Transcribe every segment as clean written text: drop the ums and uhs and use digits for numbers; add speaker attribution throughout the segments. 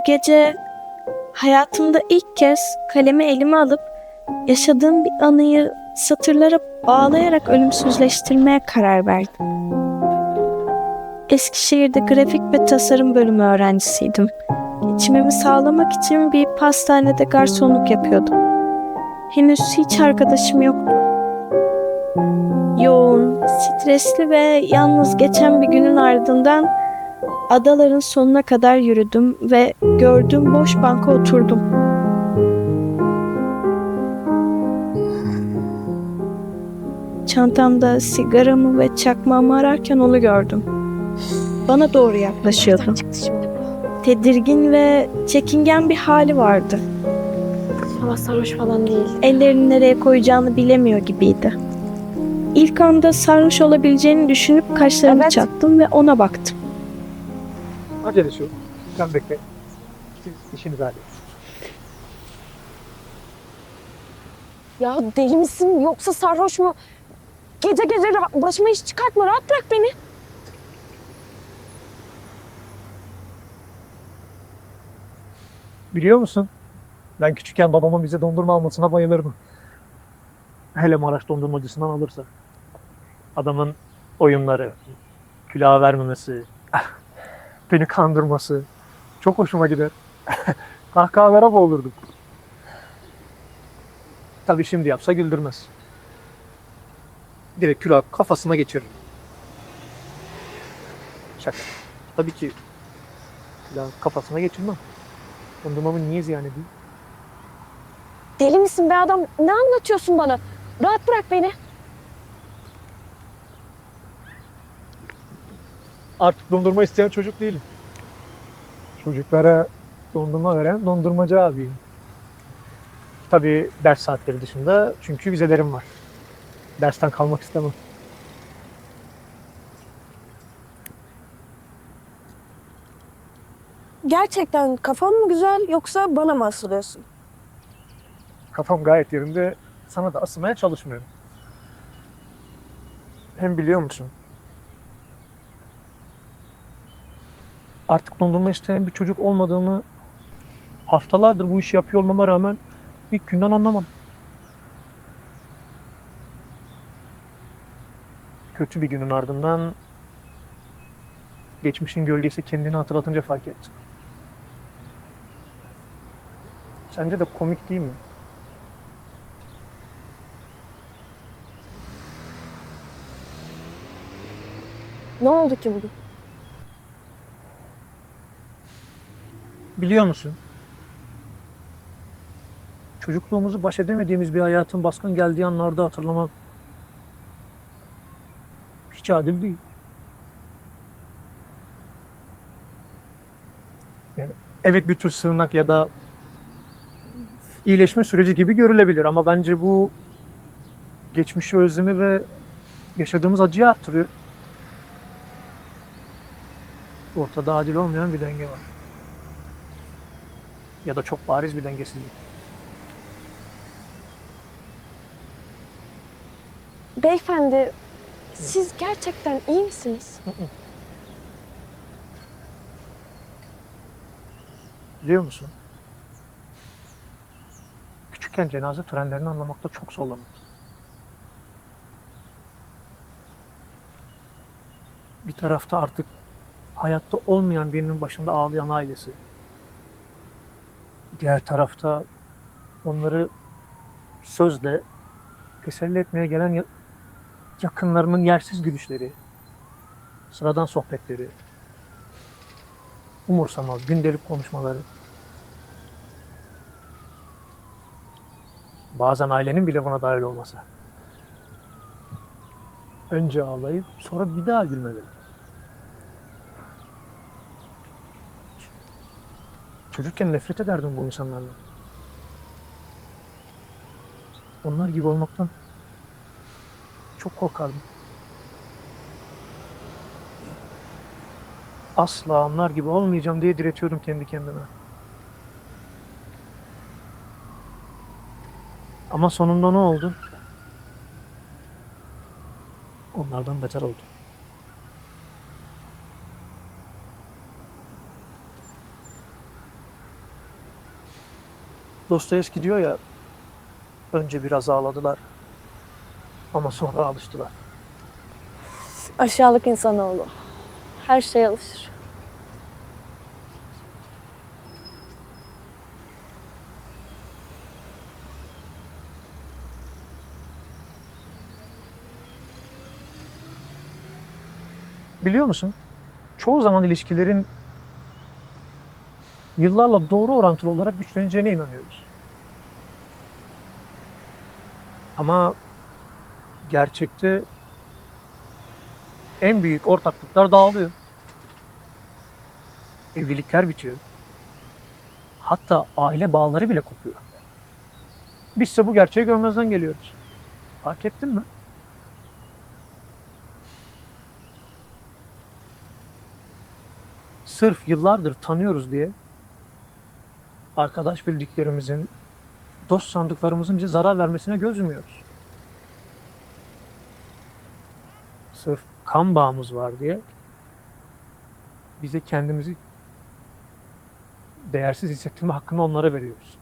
Speaker 1: gece hayatımda ilk kez kalemi elime alıp yaşadığım bir anıyı satırlara bağlayarak ölümsüzleştirmeye karar verdim. Eskişehir'de grafik ve tasarım bölümü öğrencisiydim. Geçimimi sağlamak için bir pastanede garsonluk yapıyordum. Henüz hiç arkadaşım yoktu. Yoğun, stresli ve yalnız geçen bir günün ardından adaların sonuna kadar yürüdüm ve gördüğüm boş banka oturdum. Çantamda sigaramı ve çakmağımı ararken onu gördüm. Bana doğru yaklaşıyordu. Tedirgin ve çekingen bir hali vardı.
Speaker 2: Ama sarhoş falan değil.
Speaker 1: Ellerini nereye koyacağını bilemiyor gibiydi. İlk anda sarhoş olabileceğini düşünüp kaşlarımı çattım ve ona baktım.
Speaker 3: Acelesi yok. Sen bekle. Siz işinizi halledin.
Speaker 2: Ya deli misin yoksa sarhoş mu? Gece gece başıma iş çıkartma, rahat bırak beni.
Speaker 3: Biliyor musun? Ben küçükken babamın bize dondurma almasına bayılırdım. Hele Maraş dondurmacısından alırsa. Adamın oyunları, külah vermemesi, beni kandırması çok hoşuma gider. Kahkahalara boğulurdum. Tabii şimdi yapsa güldürmez. Direkt külah kafasına geçirir. Şaka. Tabii ki külah kafasına geçirmem. Dondurmamı niye ziyan edeyim?
Speaker 2: Deli misin be adam? Ne anlatıyorsun bana? Rahat bırak beni.
Speaker 3: Artık dondurma isteyen çocuk değilim. Çocuklara dondurma veren dondurmacı abiyim. Tabii ders saatleri dışında çünkü vizelerim var. Dersten kalmak istemem.
Speaker 2: Gerçekten kafan mı güzel yoksa bana mı asılıyorsun?
Speaker 3: Kafam gayet yerinde. Sana da asılmaya çalışmıyorum. Hem biliyor musun? Artık dondurma isteyen bir çocuk olmadığımı haftalardır bu işi yapıyor olmama rağmen ilk günden anlamam. Kötü bir günün ardından geçmişin gölgesi kendini hatırlatınca fark ettim. Sence de komik değil mi?
Speaker 2: Ne oldu ki bugün?
Speaker 3: Biliyor musun? Çocukluğumuzu baş edemediğimiz bir hayatın baskın geldiği anlarda hatırlamak hiç adil değil. Yani evet bir tür sığınak ya da iyileşme süreci gibi görülebilir ama bence bu geçmişi özlemi ve yaşadığımız acıyı arttırıyor. Ortada adil olmayan bir denge var. Ya da çok bariz bir dengesizlik.
Speaker 2: Beyefendi, siz gerçekten iyi misiniz?
Speaker 3: Biliyor musun? Küçükken cenaze törenlerini anlamakta çok zorlanırdım. Bir tarafta artık hayatta olmayan birinin başında ağlayan ailesi. Diğer tarafta onları sözle teselli etmeye gelen yakınlarımın yersiz gülüşleri, sıradan sohbetleri, umursamaz gündelik konuşmaları. Bazen ailenin bile buna dahil olması. Önce ağlayıp sonra bir daha gülmeleri. Çocukken nefret ederdim bu insanlarla. Onlar gibi olmaktan çok korkardım. Asla onlar gibi olmayacağım diye diretiyordum kendi kendime. Ama sonunda ne oldu? Onlardan beter oldu. Dostoyevski diyor ya, önce biraz ağladılar ama sonra alıştılar.
Speaker 2: Aşağılık insanoğlu. Her şeye alışır.
Speaker 3: Biliyor musun? Çoğu zaman ilişkilerin yıllarla doğru orantılı olarak güçleneceğine inanıyoruz. Ama gerçekte en büyük ortaklıklar dağılıyor. Evlilikler bitiyor. Hatta aile bağları bile kopuyor. Bizse bu gerçeği görmezden geliyoruz. Fark ettin mi? Sırf yıllardır tanıyoruz diye arkadaş bildiklerimizin, dost sandıklarımızın bize zarar vermesine göz yumuyoruz. Sırf kan bağımız var diye bize kendimizi değersiz hissettirme hakkını onlara veriyoruz.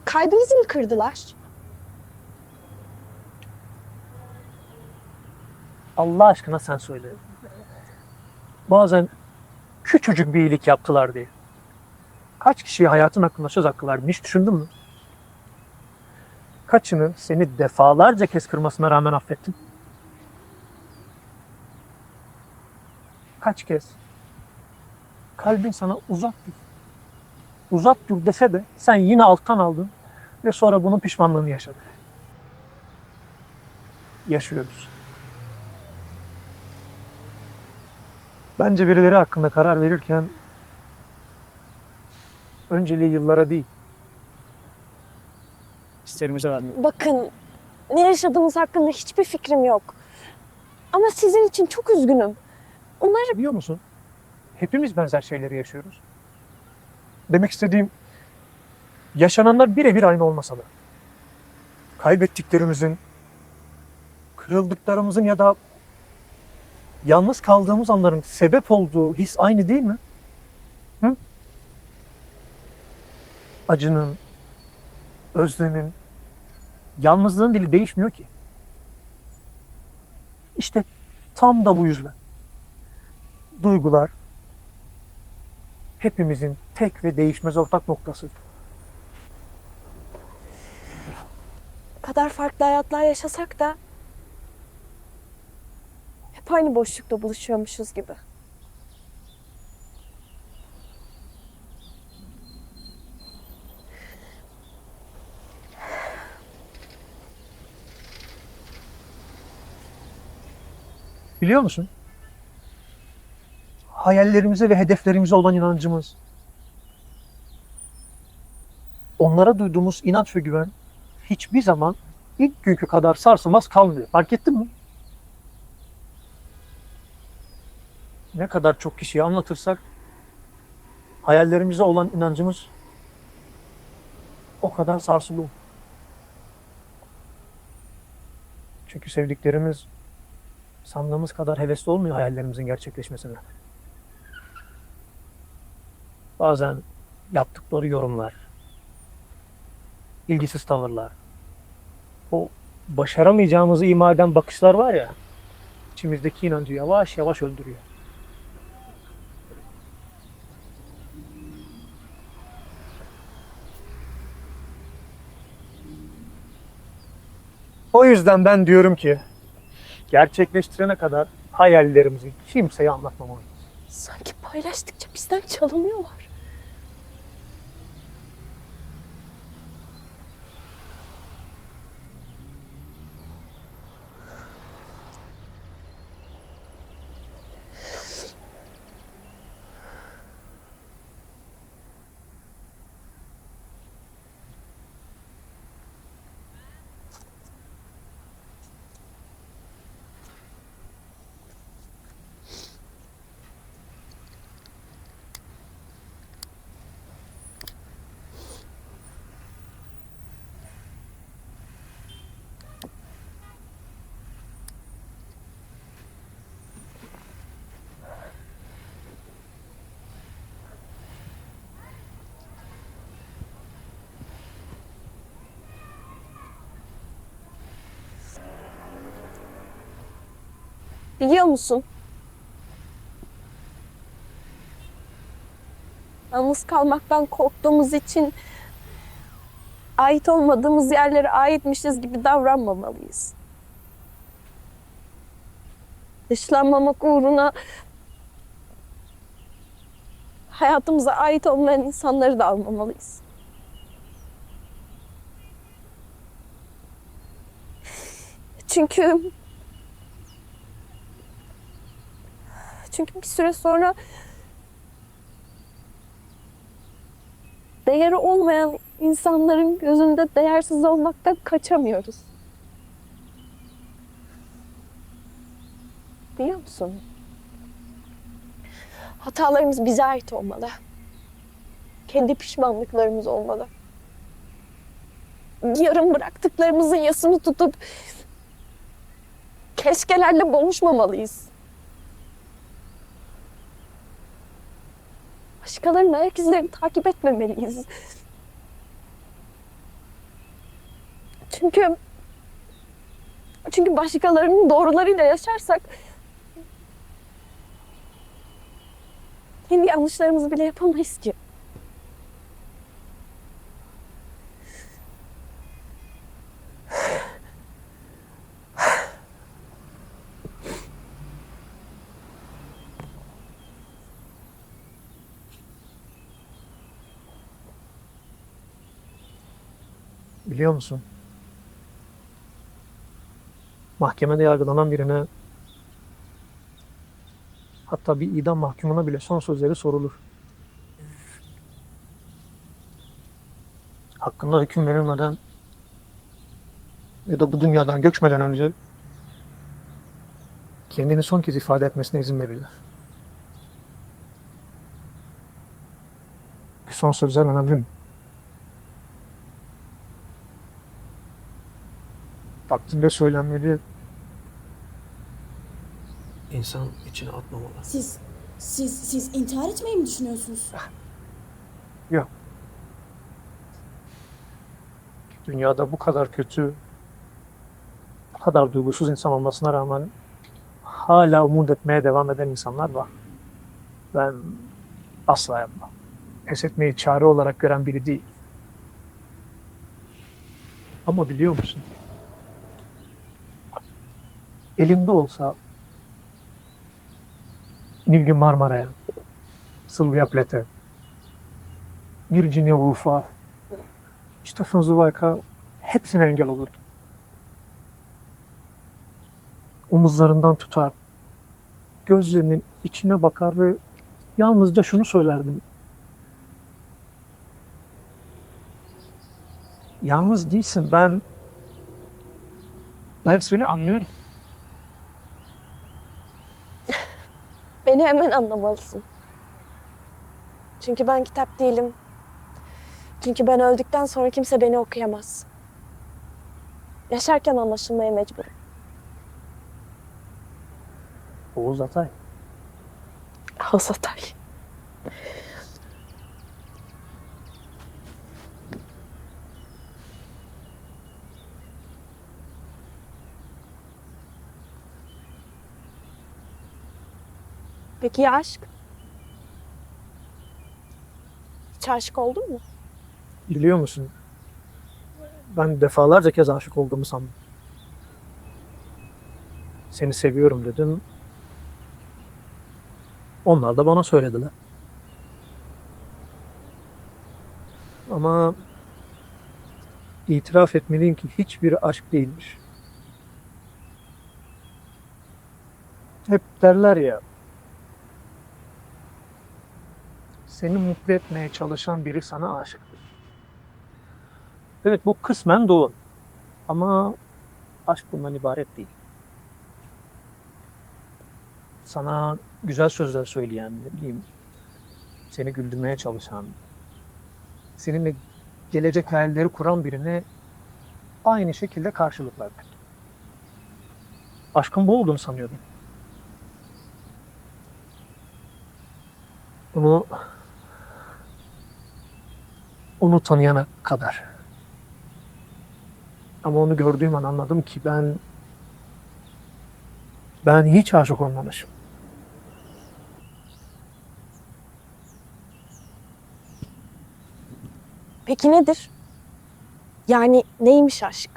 Speaker 2: Kalbinizi mi kırdılar?
Speaker 3: Allah aşkına sen söyle. Bazen küçücük bir iyilik yaptılar diye. Kaç kişiye hayatın hakkında söz hakkı verdin, hiç düşündün mü? Kaçını seni defalarca kez kırmasına rağmen affettin? Kaç kez kalbin sana uzak dur, uzak dur dese de sen yine alttan aldın ve sonra bunun pişmanlığını yaşadın. Yaşıyoruz. Bence birileri hakkında karar verirken önceliği yıllara değil, hislerimize vermek.
Speaker 2: Bakın, ne yaşadığımız hakkında hiçbir fikrim yok. Ama sizin için çok üzgünüm. Umarım
Speaker 3: Biliyor musun? Hepimiz benzer şeyleri yaşıyoruz. Demek istediğim, yaşananlar birebir aynı olmasa da kaybettiklerimizin, kırıldıklarımızın ya da yalnız kaldığımız anların sebep olduğu his aynı değil mi? Hı? Acının, özlemin, yalnızlığın dili değişmiyor ki. İşte tam da bu yüzden. Duygular hepimizin tek ve değişmez ortak noktası.
Speaker 2: kadar farklı hayatlar yaşasak da hep aynı boşlukta buluşuyormuşuz gibi.
Speaker 3: Biliyor musun? Hayallerimize ve hedeflerimize olan inancımız, onlara duyduğumuz inanç ve güven hiçbir zaman ilk günkü kadar sarsılmaz kalmıyor. Fark ettin mi? Ne kadar çok kişiye anlatırsak hayallerimize olan inancımız o kadar sarsılıyor. Çünkü sevdiklerimiz sandığımız kadar hevesli olmuyor hayallerimizin gerçekleşmesine. Bazen yaptıkları yorumlar, ilgisiz tavırlar, o başaramayacağımızı ima eden bakışlar var ya, içimizdeki inancı yavaş yavaş öldürüyor. O yüzden ben diyorum ki, gerçekleştirene kadar hayallerimizi kimseye anlatmamalıyız.
Speaker 2: Sanki paylaştıkça bizden çalınıyorlar. Biliyor musun? Yalnız kalmaktan korktuğumuz için ait olmadığımız yerlere aitmişiz gibi davranmamalıyız. Dışlanmamak uğruna hayatımıza ait olmayan insanları da almamalıyız. Çünkü bir süre sonra değeri olmayan insanların gözünde değersiz olmaktan kaçamıyoruz. Biliyor musun? Hatalarımız bize ait olmalı. Kendi pişmanlıklarımız olmalı. Yarım bıraktıklarımızın yasını tutup keşkelerle boğuşmamalıyız. Başkalarının ayak izlerini takip etmemeliyiz. Çünkü başkalarının doğrularıyla yaşarsak kendi yanlışlarımızı bile yapamayız ki.
Speaker 3: Biliyor musun? Mahkemede yargılanan birine, hatta bir idam mahkumuna bile son sözleri sorulur. Hakkında hüküm verilmeden ya da bu dünyadan göçmeden önce kendini son kez ifade etmesine izin verirler. Son sözler önemli mi? Vaktinde söylenmeli, insan içine atmamalı.
Speaker 4: Siz intihar etmeyi mi düşünüyorsunuz?
Speaker 3: Yok. Dünyada bu kadar kötü, bu kadar duygusuz insan olmasına rağmen hala umut etmeye devam eden insanlar var. Ben asla yapmam. Pes etmeyi çare olarak gören biri değil. Ama biliyor musun? Elimde olsa Nilgün Marmara'ya, Sylvia Plath'e, Virginia Woolf'a, Stefan Zweig'a hepsine engel olurdum. Omuzlarından tutar, gözlerinin içine bakar ve yalnızca şunu söylerdim. Yalnız değilsin, ben seni anlıyorum.
Speaker 2: Beni hemen anlamalısın. Çünkü ben kitap değilim. Çünkü ben öldükten sonra kimse beni okuyamaz. Yaşarken anlaşılmaya mecburum.
Speaker 3: Oğuz Atay.
Speaker 2: Oğuz Atay. Peki ya aşk? Hiç aşık oldun mu?
Speaker 3: Biliyor musun? Ben defalarca kez aşık olduğumu sandım. Seni seviyorum dedim. Onlar da bana söylediler. Ama itiraf etmeliyim ki hiçbiri aşk değilmiş. Hep derler ya, seni mutlu etmeye çalışan biri sana aşıktır. Evet, bu kısmen doğru. Ama aşk bundan ibaret değil. Sana güzel sözler söyleyen, ne bileyim, seni güldürmeye çalışan, seninle gelecek hayalleri kuran birine aynı şekilde karşılık vermek. Aşkın bu olduğunu sanıyordum. Onu tanıyana kadar. Ama onu gördüğüm an anladım ki ben Ben hiç aşık olmamışım.
Speaker 2: Peki nedir? Yani neymiş aşk?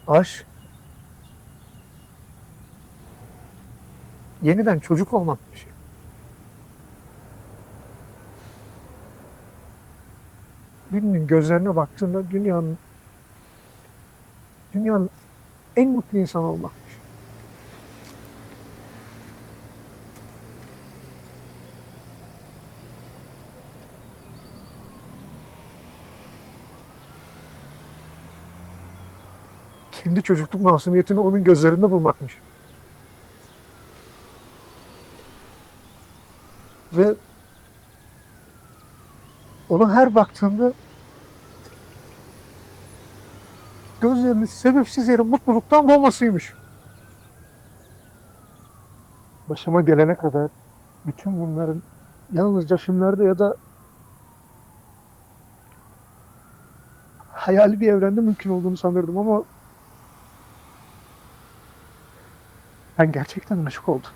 Speaker 3: Aşk yeniden çocuk olmak bir şey. Birinin gözlerine baktığında dünyanın en mutlu insanı olmakmış. Kendi çocukluk masumiyetini onun gözlerinde bulmakmış. Ve ona her baktığımda gözlerinin sebepsiz yere mutluluktan dolmasıymış. Başıma gelene kadar bütün bunların yalnızca filmlerde ya da hayali bir evrende mümkün olduğunu sanırdım ama ben gerçekten aşık oldum.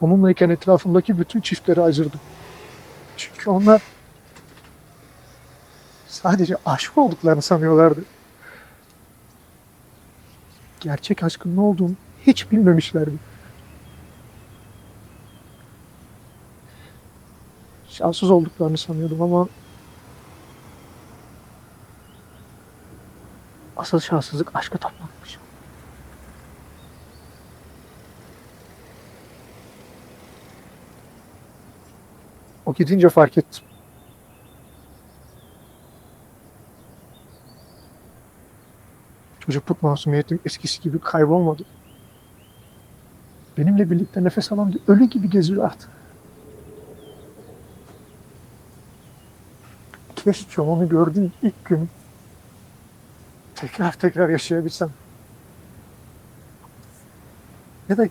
Speaker 3: Onunlayken etrafımdaki bütün çiftleri acırdım. Çünkü onlar sadece aşık olduklarını sanıyorlardı. Gerçek aşkın ne olduğunu hiç bilmemişlerdi. Şanssız olduklarını sanıyordum ama asıl şanssızlık aşka tapmakmış. O gidince fark ettim. Çocukluk masumiyetim eskisi gibi kaybolmadı. Benimle birlikte nefes alan bir ölü gibi geziyor artık. Keşke onu gördüğüm ilk gün tekrar yaşayabilsem. Ya da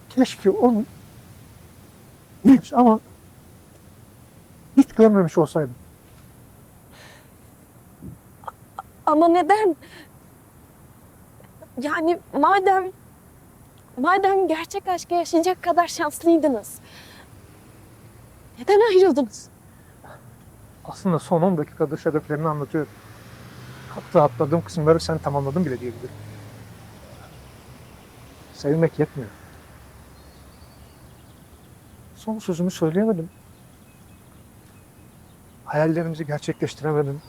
Speaker 3: keşke onu ama hiç görmemiş olsaydım.
Speaker 2: Ama neden? Yani madem gerçek aşkı yaşayacak kadar şanslıydınız. Neden ayrıldınız?
Speaker 3: Aslında son 10 dakikadır şereflerini anlatıyorum. Hatta atladığım kısımları sen tamamladın bile diyebilirim. Sevmek yetmiyor. Son sözümü söyleyemedim. Hayallerimizi gerçekleştiremedim.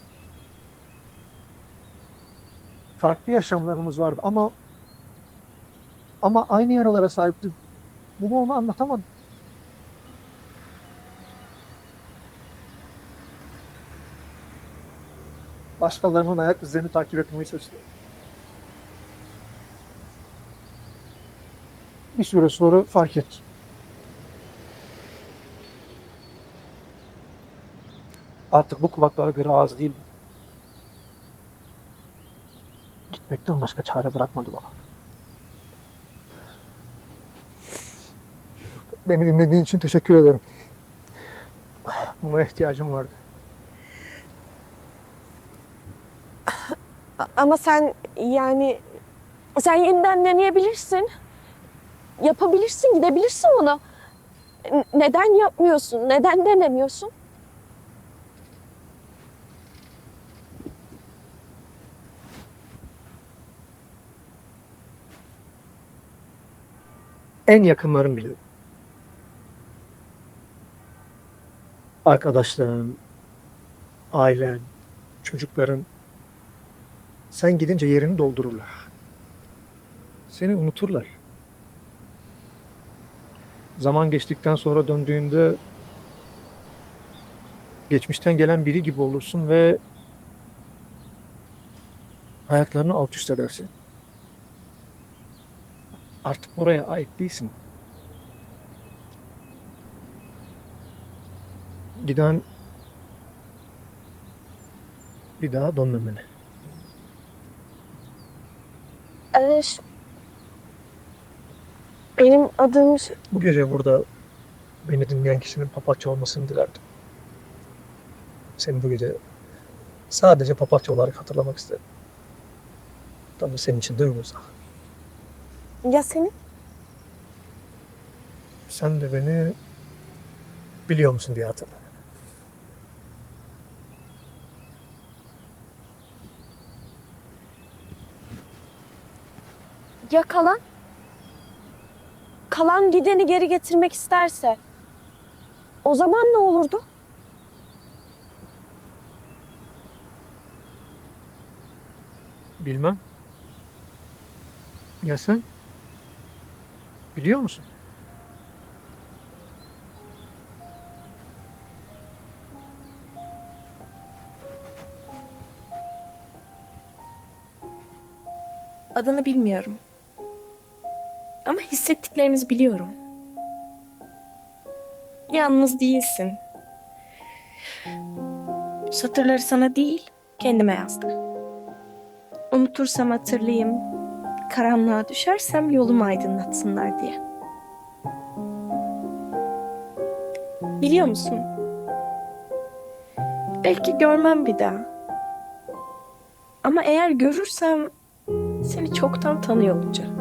Speaker 3: Farklı yaşamlarımız vardı ama aynı yaralara sahipti. Bunu ona anlatamadım. Başkalarının ayak izlerini takip etmeyi seçti. Bir süre sonra fark ettim. Artık bu kulaklara göre ağız değil. Gitmekten başka çare bırakmadı bana. Beni dinlediğin için teşekkür ederim. Buna ihtiyacım vardı.
Speaker 2: Ama sen yeniden deneyebilirsin. Yapabilirsin, gidebilirsin ona. Neden yapmıyorsun? Neden denemiyorsun?
Speaker 3: En yakınlarım biliyor. Arkadaşların, ailen, çocukların sen gidince yerini doldururlar. Seni unuturlar. Zaman geçtikten sonra döndüğünde geçmişten gelen biri gibi olursun ve hayatlarını alt üst edersin. Artık oraya ait değilsin. Giden bir daha dönmemeli.
Speaker 2: Benim adım...
Speaker 3: Bu gece burada beni dinleyen kişinin papatya olmasını dilerdim. Seni bu gece sadece papatya olarak hatırlamak istedim. Tabii senin için duygusal.
Speaker 2: Ya senin?
Speaker 3: Sen de beni biliyor musun diye hatırladım.
Speaker 2: Ya kalan? Kalan gideni geri getirmek isterse o zaman ne olurdu?
Speaker 3: Bilmem. Ya sen? Biliyor musun?
Speaker 1: Adını bilmiyorum. Ama hissettiklerimizi biliyorum. Yalnız değilsin. Satırları sana değil, kendime yazdım. Unutursam hatırlayayım, karanlığa düşersem yolumu aydınlatsınlar diye. Biliyor musun? Belki görmem bir daha. Ama eğer görürsem seni çoktan tanıyor olacağım.